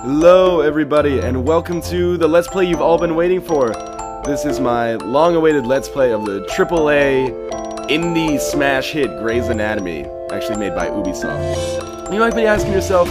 Hello everybody, and welcome to the Let's Play you've all been waiting for. This is my long-awaited Let's Play of the AAA indie smash hit Grey's Anatomy, actually made by Ubisoft. You might be asking yourself,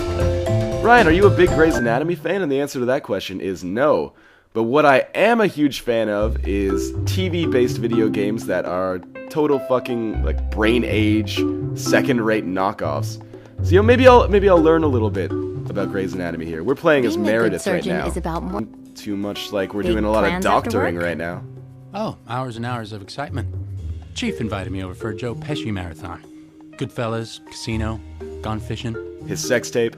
Ryan, are you a big Grey's Anatomy fan? And the answer to that question is no. But what I am a huge fan of is TV-based video games that are total fucking, like, brain age, second-rate knockoffs. So, you know, maybe I'll learn a little bit about Grey's Anatomy here. We're playing as Meredith right now. Is about more too much like we're doing a lot of doctoring right now. Oh, hours and hours of excitement. Chief invited me over for a Joe Pesci marathon. Goodfellas, Casino, Gone Fishing. His sex tape.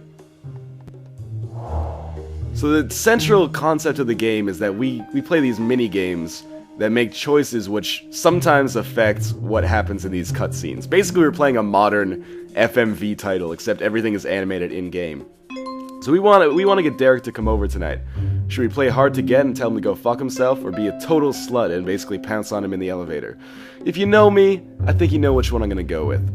So the central concept of the game is that we play these mini games that make choices which sometimes affect what happens in these cutscenes. Basically, we're playing a modern FMV title, except everything is animated in-game. So we want to get Derek to come over tonight. Should we play hard to get and tell him to go fuck himself, or be a total slut and basically pounce on him in the elevator? If you know me, I think you know which one I'm gonna go with.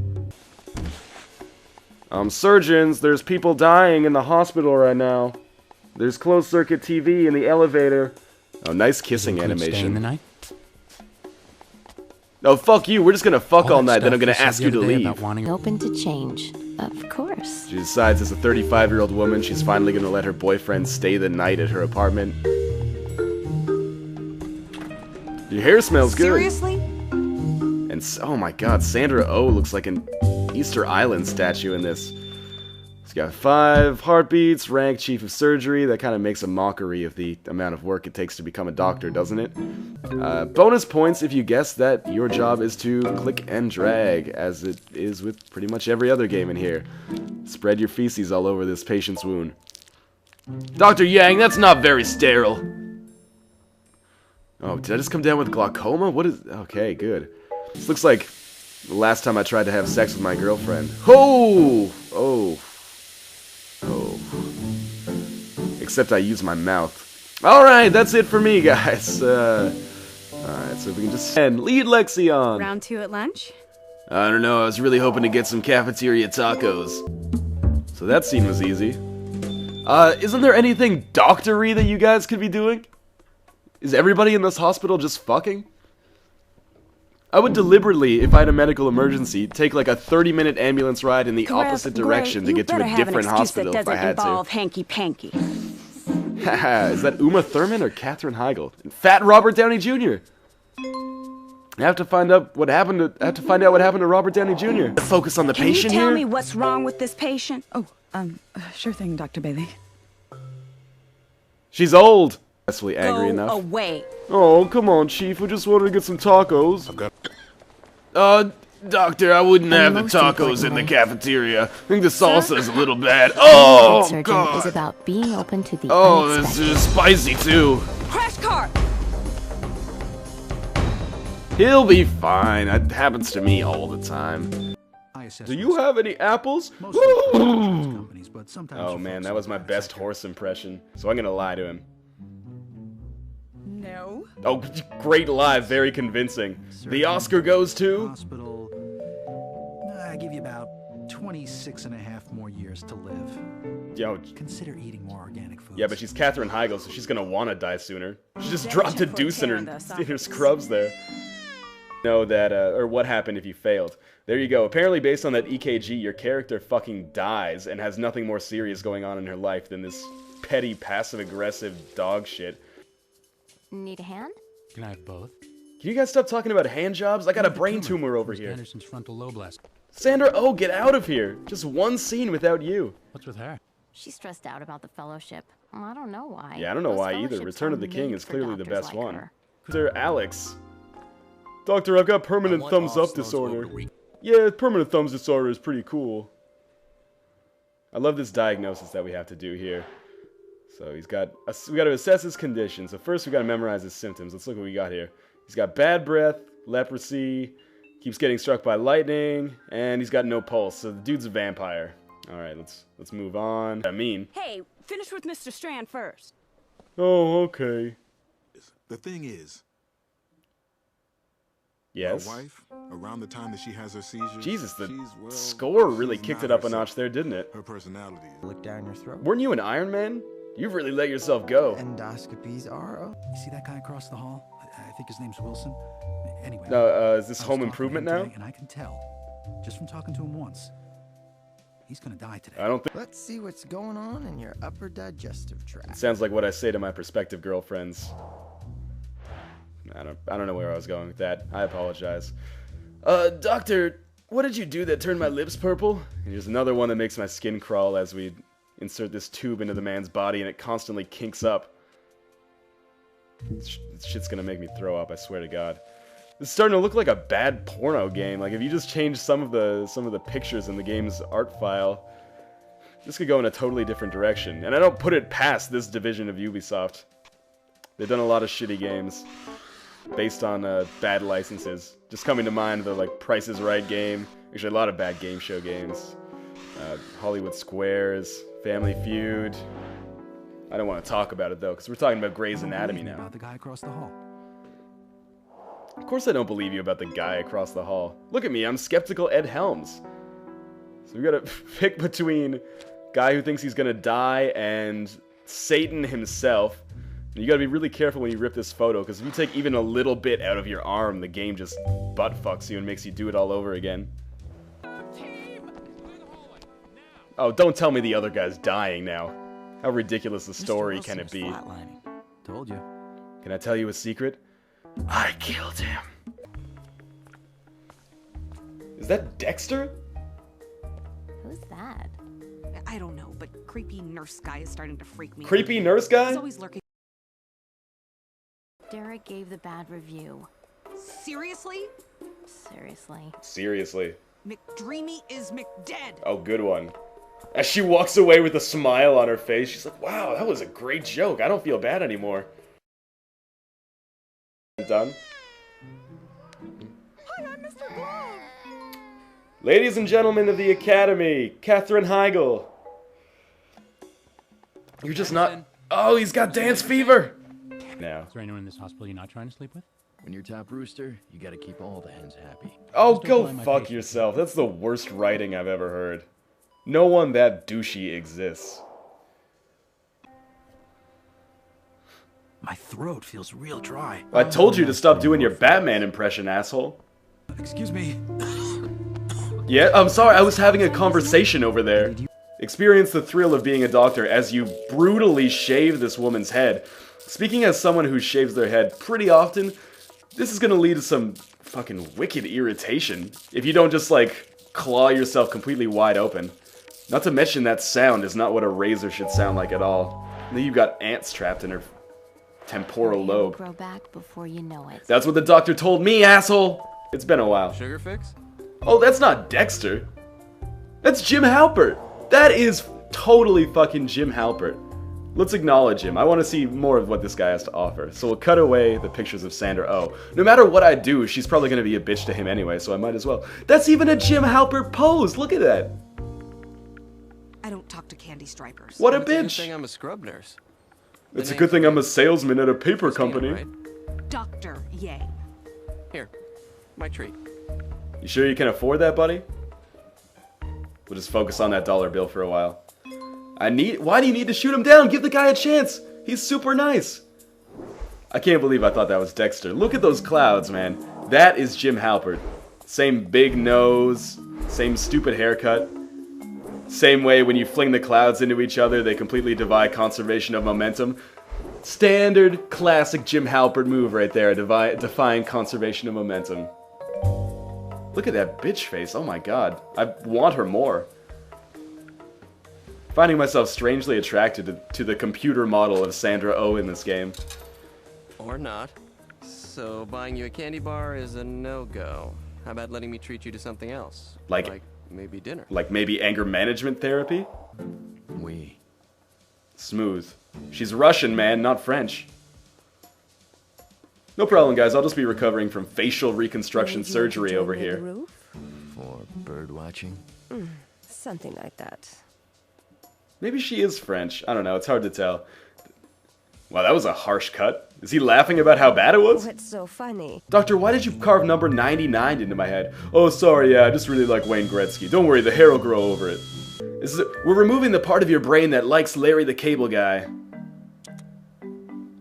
Surgeons, there's people dying in the hospital right now. There's closed-circuit TV in the elevator. Oh, nice kissing animation. Staying the night? Oh, fuck you, we're just gonna fuck all night, then I'm gonna ask you to leave. open to change. Of course. She decides as a 35-year-old woman she's finally gonna let her boyfriend stay the night at her apartment. Your hair smells good. Seriously? And oh my god, Sandra Oh looks like an Easter Island statue in this. She's got 5 heartbeats, ranked chief of surgery. That kind of makes a mockery of the amount of work it takes to become a doctor, doesn't it? Bonus points if you guess that your job is to click and drag, as it is with pretty much every other game in here. Spread your feces all over this patient's wound. Dr. Yang, that's not very sterile. Oh, did I just come down with glaucoma? What is... Okay, good. This looks like the last time I tried to have sex with my girlfriend. Oh! Oh. Oh. Except I use my mouth. Alright, that's it for me, guys. Alright, so if we can just end. Lead Lexion! Round 2 at lunch? I don't know, I was really hoping to get some cafeteria tacos. So that scene was easy. Isn't there anything doctory that you guys could be doing? Is everybody in this hospital just fucking? I would deliberately, if I had a medical emergency, take like a 30-minute ambulance ride in the opposite direction to get to a different hospital if I had to. Hanky-panky. Haha, is that Uma Thurman or Katherine Heigl? Fat Robert Downey Jr. I have to find out what happened to Robert Downey Jr. Focus on the patient here. Can you tell me what's wrong with this patient? Oh, sure thing, Dr. Bailey. She's old. Successfully angry enough. Go away. Oh, come on, Chief. We just wanted to get some tacos. Doctor, I wouldn't have the tacos in the cafeteria. I think the salsa's a little bad. Oh, God. Is about being open to the this is spicy, too. Crash car! He'll be fine. That happens to me all the time. Do you have any apples? Oh, man, that was my best horse impression. So I'm gonna lie to him. No. Oh, great lie, very convincing. The Oscar goes to... Hospital. I give you about 26 and a half more years to live. Yo, Consider eating more organic foods. yeah, but she's Katherine Heigl, so she's gonna wanna die sooner. She just dropped a deuce in her scrubs there. Know that, or what happened if you failed. There you go. Apparently, based on that EKG, your character fucking dies and has nothing more serious going on in her life than this petty, passive-aggressive dog shit. Need a hand? Can I have both? Can you guys stop talking about hand jobs? I got a brain tumor over here. Anderson's frontal lobe last. Sandra, oh, get out of here. Just one scene without you. What's with her? She's stressed out about the fellowship. I don't know why. Yeah, I don't know Those why either. fellowships Return of are the King made is for clearly the doctors best like one. her. Sir Alex. Doctor, I've got permanent thumbs up disorder. Yeah, permanent thumbs disorder is pretty cool. I love this diagnosis that we have to do here. So we got to assess his condition. So first we got to memorize his symptoms. Let's look what we got here. He's got bad breath, leprosy, keeps getting struck by lightning, and he's got no pulse. So the dude's a vampire. All right, let's move on. Hey, finish with Mr. Strand first. Oh, okay. The thing is, Yes. my wife, around the time that she has her seizures, Jesus, the she's, score really she's kicked not it up a herself. notch there, didn't it? Her personality is... Look down your throat. Weren't you an Iron Man? You've really let yourself go. Endoscopies are... You see that guy across the hall? I think his name's Wilson. Anyway. No, is this I was Home talking to Improvement him now? today, and I can tell, just from talking to him once, he's gonna die today. I don't think... Let's see what's going on in your upper digestive tract. Sounds like what I say to my prospective girlfriends. I don't know where I was going with that. I apologize. Doctor, what did you do that turned my lips purple? And here's another one that makes my skin crawl as we insert this tube into the man's body and it constantly kinks up. This shit's gonna make me throw up, I swear to God. This is starting to look like a bad porno game. Like if you just change some of the pictures in the game's art file, this could go in a totally different direction. And I don't put it past this division of Ubisoft. They've done a lot of shitty games based on bad licenses. Just coming to mind the like Price is Right game. Actually, a lot of bad game show games. Hollywood Squares, Family Feud. I don't want to talk about it though, because we're talking about Grey's Anatomy now. About the guy across the hall. Of course I don't believe you about the guy across the hall. Look at me, I'm skeptical Ed Helms. So we gotta pick between guy who thinks he's gonna die and Satan himself. And you gotta be really careful when you rip this photo, because if you take even a little bit out of your arm, the game just butt fucks you and makes you do it all over again. Oh, don't tell me the other guy's dying now. How ridiculous a story can it be? Flatlining. Told you. Can I tell you a secret? I killed him. Is that Dexter? Who's that? I don't know, but creepy nurse guy is starting to freak me out. Creepy nurse guy? He's always lurking. Derek gave the bad review. Seriously? Seriously. Seriously. McDreamy is McDead. Oh, good one. As she walks away with a smile on her face, she's like, wow, that was a great joke. I don't feel bad anymore. Done. Hi, I'm Mr. Glove. Ladies and gentlemen of the Academy, Katherine Heigl. You're just not... Oh, he's got dance fever! Now. Is there anyone in this hospital you're not trying to sleep with? When you're top rooster, you gotta keep all the hens happy. Oh, Just don't go blame my fuck patients. yourself. That's the worst writing I've ever heard. No one that douchey exists. My throat feels real dry. I told you to stop doing your Batman impression, asshole. Excuse me. Yeah, I'm sorry, I was having a conversation over there. Experience the thrill of being a doctor as you brutally shave this woman's head. Speaking as someone who shaves their head pretty often, this is gonna lead to some fucking wicked irritation if you don't just, like, claw yourself completely wide open. Not to mention that sound is not what a razor should sound like at all. And then you've got ants trapped in her temporal Your hair will lobe. grow back before you know it. That's what the doctor told me, asshole! It's been a while. Sugar fix? Oh, that's not Dexter. That's Jim Halpert. That is totally fucking Jim Halpert. Let's acknowledge him. I want to see more of what this guy has to offer. So we'll cut away the pictures of Sandra Oh. No matter what I do, she's probably going to be a bitch to him anyway, so I might as well. That's even a Jim Halpert pose. Look at that. I don't talk to candy stripers. What a It's a good bitch. thing I'm a scrub nurse. It's a good thing I'm a salesman at a paper Christina, company. right? Dr. Yang. Here, my treat. You sure you can afford that, buddy? We'll just focus on that dollar bill for a while. Why do you need to shoot him down? Give the guy a chance. He's super nice. I can't believe I thought that was Dexter. Look at those clouds, man. That is Jim Halpert. Same big nose, same stupid haircut. Same way when you fling the clouds into each other, they completely defy conservation of momentum. Standard, classic Jim Halpert move right there, defying conservation of momentum. Look at that bitch face, oh my god. I want her more. Finding myself strangely attracted to the computer model of Sandra Oh in this game. Or not. So buying you a candy bar is a no-go. How about letting me treat you to something else? Like maybe dinner. Like maybe anger management therapy? We. Smooth. She's Russian, man, not French. No problem, guys. I'll just be recovering from facial reconstruction surgery over here. For bird watching? Something like that. Maybe she is French. I don't know. It's hard to tell. Wow, that was a harsh cut. Is he laughing about how bad it was? What's so funny? Doctor, why did you carve number 99 into my head? Oh, sorry, yeah, I just really like Wayne Gretzky. Don't worry, the hair will grow over it. We're removing the part of your brain that likes Larry the Cable Guy.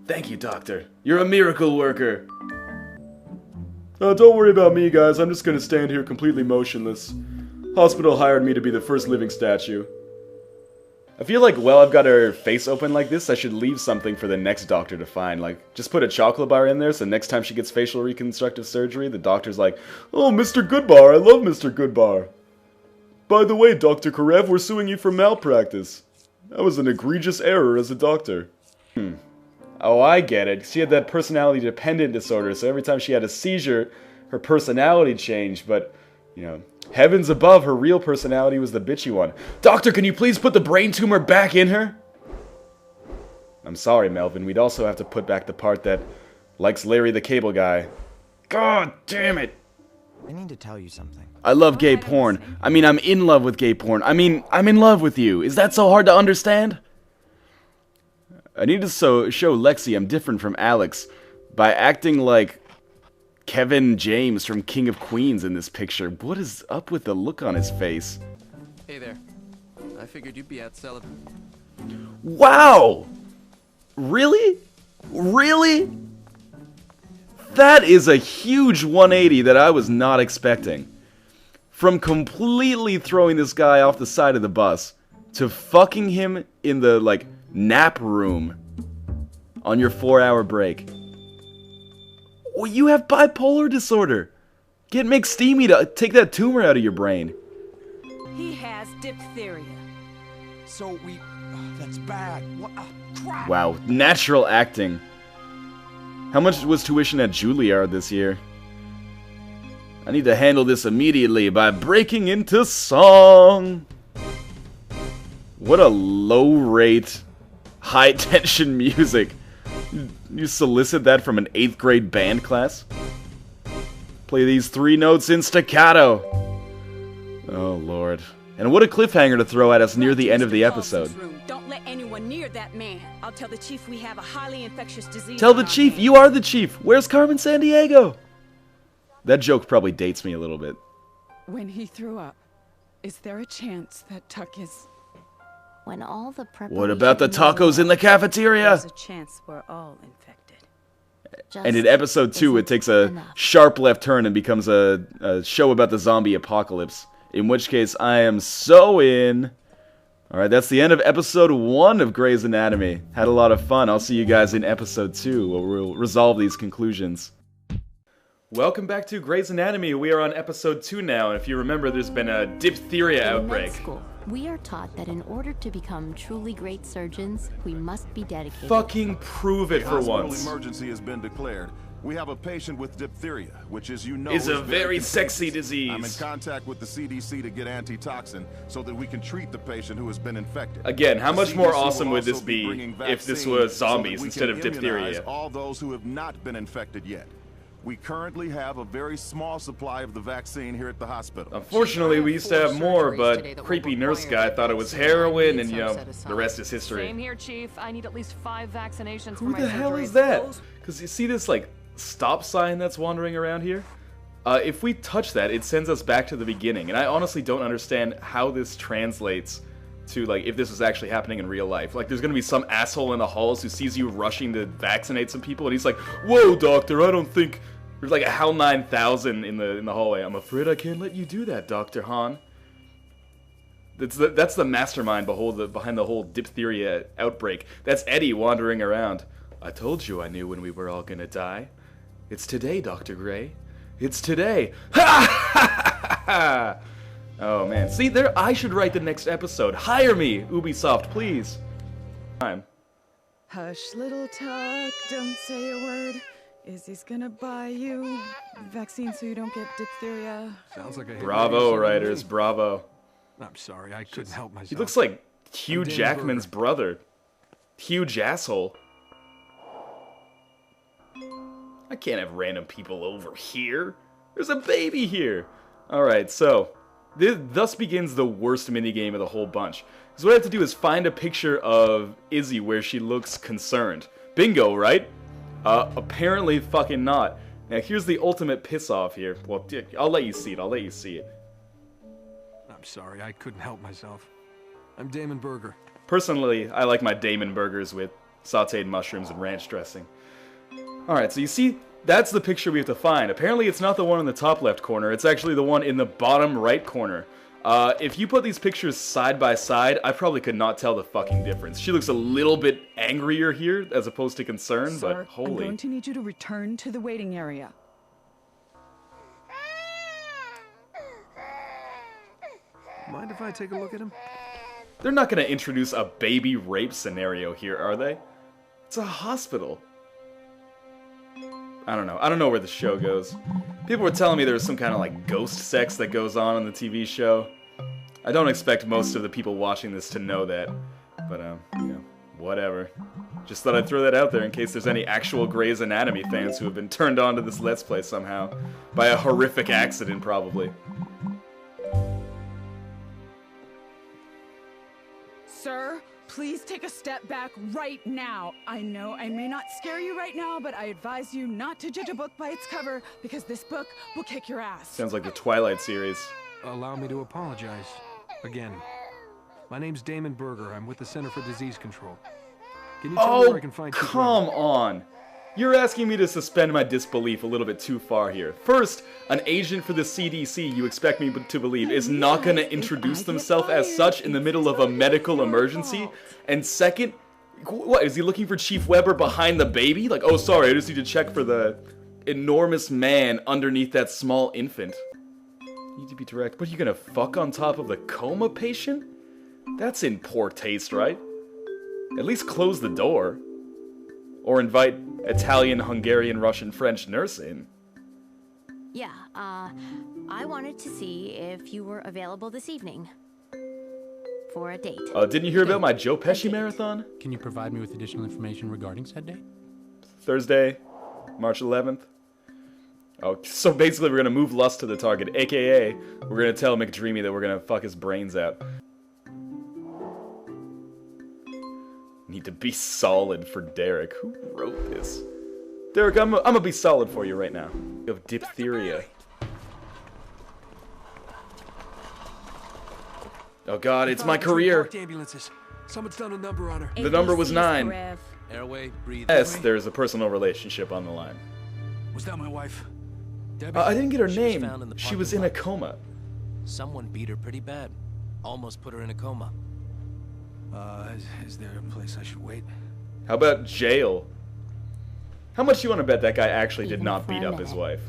Thank you, Doctor. You're a miracle worker. Don't worry about me, guys. I'm just gonna stand here completely motionless. Hospital hired me to be the first living statue. I feel like, well, I've got her face open like this, I should leave something for the next doctor to find. Like, just put a chocolate bar in there, so next time she gets facial reconstructive surgery, the doctor's like, "Oh, Mr. Goodbar, I love Mr. Goodbar. By the way, Dr. Karev, we're suing you for malpractice. That was an egregious error as a doctor." Oh, I get it. She had that personality-dependent disorder, so every time she had a seizure, her personality changed, but, you know, heavens above, her real personality was the bitchy one. Doctor, can you please put the brain tumor back in her? I'm sorry, Melvin. We'd also have to put back the part that likes Larry the Cable Guy. God damn it. I need to tell you something. I love gay porn. I mean, I'm in love with gay porn. I mean, I'm in love with you. Is that so hard to understand? I need to show Lexi I'm different from Alex by acting like Kevin James from King of Queens in this picture. What is up with the look on his face? Hey there. I figured you'd be out celebrating. Wow! Really? Really? That is a huge 180 that I was not expecting. From completely throwing this guy off the side of the bus to fucking him in the, like, nap room on your 4-hour break. Well, you have bipolar disorder. Get McSteamy to take that tumor out of your brain. He has diphtheria. So that's bad. What? Crap. Wow, natural acting. How much was tuition at Juilliard this year? I need to handle this immediately by breaking into song. What a low rate, high tension music. You solicit that from an 8th grade band class? Play these 3 notes in staccato. Oh lord. And what a cliffhanger to throw at us near the end of the episode. Don't let anyone near that man. I'll tell the chief we have a highly infectious disease. Tell the chief, you are the chief. Where's Carmen Sandiego? That joke probably dates me a little bit. When he threw up, is there a chance that Tuck is... When all the What about the tacos in the cafeteria? There's a chance we're all infected. And in episode 2, it takes a sharp left turn and becomes a show about the zombie apocalypse. In which case, I am so in. Alright, that's the end of episode 1 of Grey's Anatomy. Had a lot of fun. I'll see you guys in episode 2, where we'll resolve these conclusions. Welcome back to Grey's Anatomy. We are on episode 2 now, and if you remember, there's been a diphtheria outbreak. In med school, we are taught that in order to become truly great surgeons, we must be dedicated. Fucking prove it for once. Hospital emergency has been declared. We have a patient with diphtheria, which, as you know, is a very sexy disease. I'm in contact with the CDC to get antitoxin so that we can treat the patient who has been infected. Again, how much more awesome would this be if this was zombies instead of diphtheria? All those who have not been infected yet. We currently have a very small supply of the vaccine here at the hospital. Unfortunately, we used to have more, but creepy nurse guy thought it was heroin, and, you know, the rest is history. Same here, Chief. I need at least 5 vaccinations for my surgery. Who the hell is that? Because you see this, like, stop sign that's wandering around here? If we touch that, it sends us back to the beginning, and I honestly don't understand how this translates to, like, if this was actually happening in real life. Like, there's gonna be some asshole in the halls who sees you rushing to vaccinate some people, and he's like, "Whoa, doctor, I don't think..." There's like a HAL 9000 in the hallway. "I'm afraid I can't let you do that, Dr. Han." That's the mastermind behind the whole diphtheria outbreak. That's Eddie wandering around. "I told you I knew when we were all gonna die. It's today, Dr. Gray. It's today." Ha ha ha! Oh man, see there. I should write the next episode. Hire me, Ubisoft, please. Time. Hush, little Tuck, don't say a word. Izzy's gonna buy you vaccine so you don't get diphtheria. Sounds like a bravo, writers, bravo. I'm sorry, I couldn't help myself. He looks like Hugh Jackman's brother. Huge asshole. I can't have random people over here. There's a baby here. Alright, so thus begins the worst minigame of the whole bunch. Because what I have to do is find a picture of Izzy where she looks concerned. Bingo, right? Apparently fucking not. Now here's the ultimate piss off here. Well, I'll let you see it. I'll let you see it. I'm sorry, I couldn't help myself. I'm Damon Berger. Personally, I like my Damon burgers with sauteed mushrooms and ranch dressing. Alright, so you see, that's the picture we have to find. Apparently it's not the one in the top left corner, it's actually the one in the bottom right corner. If you put these pictures side by side, I probably could not tell the fucking difference. She looks a little bit angrier here, as opposed to concerned, Sir, but holy... I'm going to need you to return to the waiting area. Mind if I take a look at him? They're not gonna introduce a baby rape scenario here, are they? It's a hospital. I don't know. I don't know where the show goes. People were telling me there was some kind of like ghost sex that goes on the TV show. I don't expect most of the people watching this to know that, but you know, whatever. Just thought I'd throw that out there in case there's any actual Grey's Anatomy fans who have been turned on to this Let's Play somehow. By a horrific accident, probably. Sir, please take a step back right now. I know I may not scare you right now, but I advise you not to judge a book by its cover, because this book will kick your ass. Sounds like the Twilight series. Allow me to apologize. Again. My name's Damon Berger. I'm with the Center for Disease Control. Can you tell me where I can find Chief come Weber? on! You're asking me to suspend my disbelief a little bit too far here. First, an agent for the CDC you expect me to believe is not going to introduce themselves as such in the middle of a medical emergency. And second, what, is he looking for Chief Weber behind the baby? Like, oh sorry, I just need to check for the enormous man underneath that small infant. You need to be direct. What, are you going to fuck on top of the coma patient? That's in poor taste, right? At least close the door. Or invite Italian, Hungarian, Russian, French nurse in. Yeah, I wanted to see if you were available this evening. For a date. Didn't you hear about my Joe Pesci marathon? Can you provide me with additional information regarding said date? Thursday, March 11th. Oh, so basically we're gonna move Lust to the target, aka we're gonna tell McDreamy that we're gonna fuck his brains out. Need to be solid for Derek. Who wrote this? Derek, I'm gonna be solid for you right now. You have diphtheria. Oh god, it's my career. Ambulances. Someone's done a number on her. The number was 9. Airway, breathe. Yes, there's a personal relationship on the line. Was that my wife? Debbie? I didn't get her She was name. found in the She was parking in a lot. coma. Someone beat her pretty bad. Almost put her in a coma. Is there a place I should wait? How about jail? How much you want to bet that guy actually did not beat up his wife?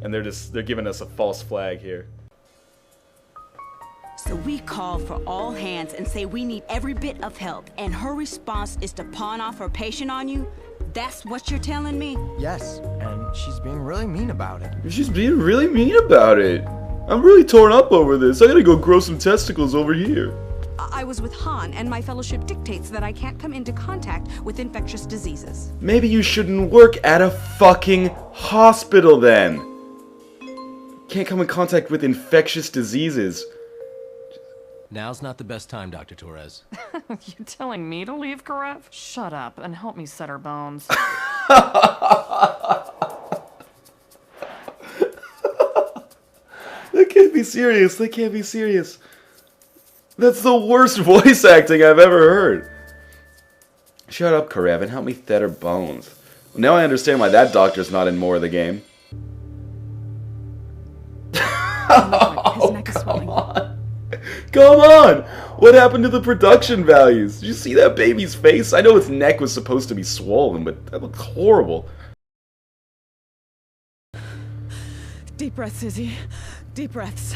And they're giving us a false flag here. So we call for all hands and say we need every bit of help, and her response is to pawn off her patient on you? That's what you're telling me? Yes, and she's being really mean about it. She's being really mean about it. I'm really torn up over this. I gotta go grow some testicles over here. I was with Han, and my fellowship dictates that I can't come into contact with infectious diseases. Maybe you shouldn't work at a fucking hospital then. Can't come in contact with infectious diseases. Now's not the best time, Dr. Torres. You telling me to leave, Karev? Shut up and help me set her bones. They can't be serious. They can't be serious. That's the worst voice acting I've ever heard. Shut up, Karev, and help me thet her bones. Now I understand why that doctor's not in more of the game. Oh, come on. Come on! What happened to the production values? Did you see that baby's face? I know its neck was supposed to be swollen, but that looked horrible. Deep breaths, Izzy. Deep breaths.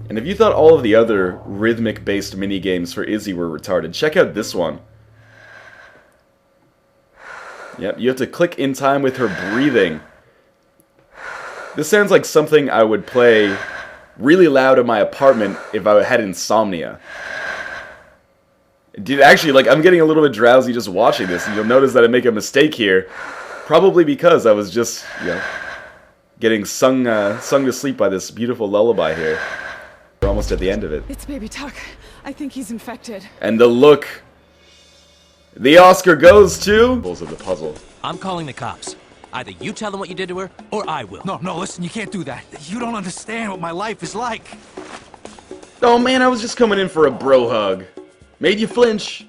And if you thought all of the other rhythmic-based minigames for Izzy were retarded, check out this one. Yep, you have to click in time with her breathing. This sounds like something I would play really loud in my apartment if I had insomnia. Dude, actually, like, I'm getting a little bit drowsy just watching this, and you'll notice that I make a mistake here. Probably because I was just, you know, getting sung to sleep by this beautiful lullaby here. We're almost at the end of it. It's Baby Tuck. I think he's infected. And the look. The Oscar goes to... of the puzzle. I'm calling the cops. Either you tell them what you did to her, or I will. No, listen, you can't do that. You don't understand what my life is like. Oh man, I was just coming in for a bro hug. Made you flinch.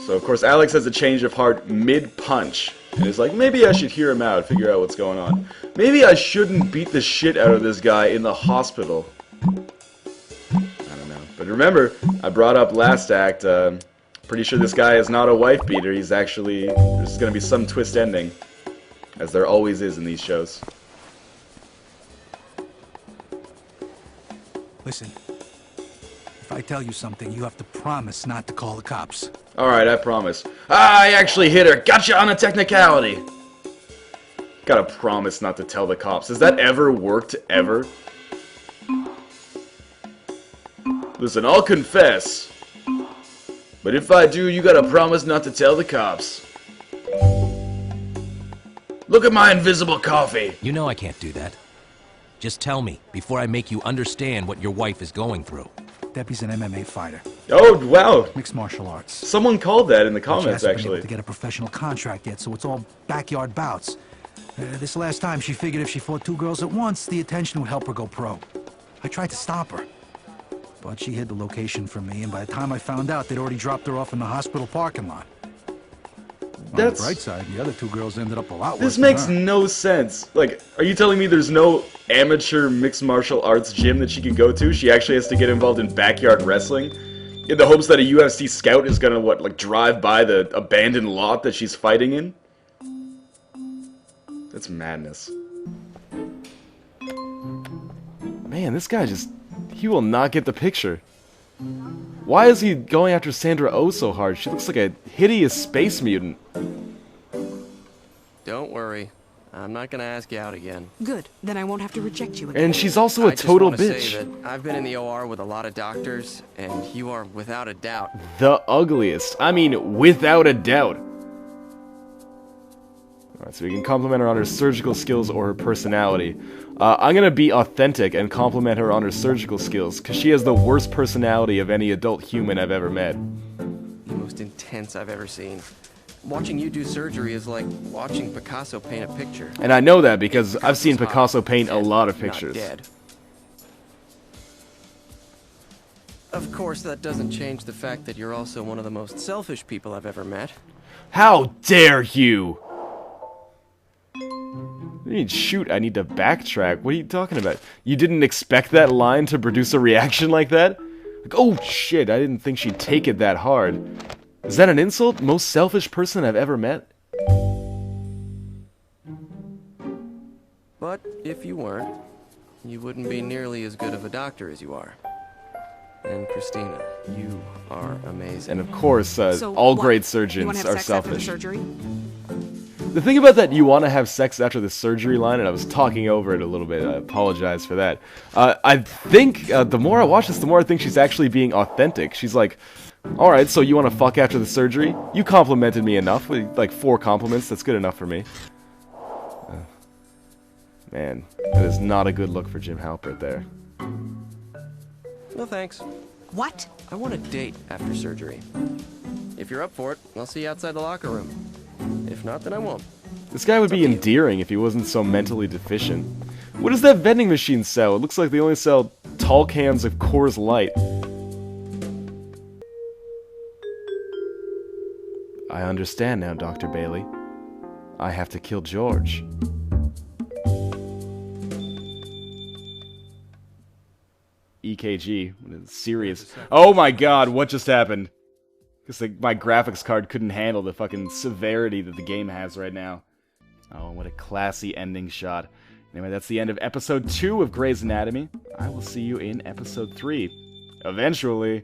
So, of course, Alex has a change of heart mid-punch. And is like, maybe I should hear him out, figure out what's going on. Maybe I shouldn't beat the shit out of this guy in the hospital. I don't know. But remember, I brought up last act, pretty sure this guy is not a wife beater. He's actually, there's gonna be some twist ending. As there always is in these shows. Listen, if I tell you something, you have to promise not to call the cops. Alright, I promise. I actually hit her. Gotcha on a technicality. Gotta promise not to tell the cops. Has that ever worked, ever? Listen, I'll confess. But if I do, you gotta promise not to tell the cops. Look at my invisible coffee. You know I can't do that. Just tell me, before I make you understand what your wife is going through. Debbie's an MMA fighter. Oh, wow. Mixed martial arts. Someone called that in the comments, she hasn't been actually. able to get a professional contract yet, so it's all backyard bouts. This last time, she figured if she fought 2 girls at once, the attention would help her go pro. I tried to stop her, but she hid the location from me, and by the time I found out, they'd already dropped her off in the hospital parking lot. On the bright side, the other 2 girls ended up a lot worse. This makes no sense. Like, are you telling me there's no amateur mixed martial arts gym that she can go to? She actually has to get involved in backyard wrestling? In the hopes that a UFC scout is gonna, what, like drive by the abandoned lot that she's fighting in? That's madness. Man, this guy just... he will not get the picture. Why is he going after Sandra Oh so hard? She looks like a hideous space mutant. Don't worry. I'm not gonna ask you out again. Good. Then I won't have to reject you again. And she's also a total bitch. I just want to say that I've been in the OR with a lot of doctors, and you are without a doubt the ugliest. I mean, without a doubt. Alright, so we can compliment her on her surgical skills or her personality. I'm gonna be authentic and compliment her on her surgical skills, because she has the worst personality of any adult human I've ever met. the most intense I've ever seen. Watching you do surgery is like watching Picasso paint a picture. And I know that because I've seen Picasso paint a lot of pictures. Not dead. Of course, that doesn't change the fact that you're also one of the most selfish people I've ever met. How dare you! I mean, shoot, I need to backtrack. What are you talking about? You didn't expect that line to produce a reaction like that? Like, oh shit, I didn't think she'd take it that hard. Is that an insult? Most selfish person I've ever met? But if you weren't, you wouldn't be nearly as good of a doctor as you are. And Christina, you are amazing. And of course, So all what? great You surgeons wanna have are sex after the selfish. surgery? The thing about that you want to have sex after the surgery line, and I was talking over it a little bit, I apologize for that. I think, the more I watch this, the more I think she's actually being authentic. She's like, alright, so you want to fuck after the surgery? You complimented me enough, with like 4 compliments, that's good enough for me. Man, that is not a good look for Jim Halpert there. No thanks. What? I want a date after surgery. If you're up for it, I'll see you outside the locker room. If not, then I won't. This guy would be endearing if he wasn't so mentally deficient. What does that vending machine sell? It looks like they only sell tall cans of Coors Light. I understand now, Dr. Bailey. I have to kill George. EKG. Serious. Oh my god, what just happened? Because my graphics card couldn't handle the fucking severity that the game has right now. Oh, what a classy ending shot. Anyway, that's the end of episode 2 of Grey's Anatomy. I will see you in episode 3. Eventually.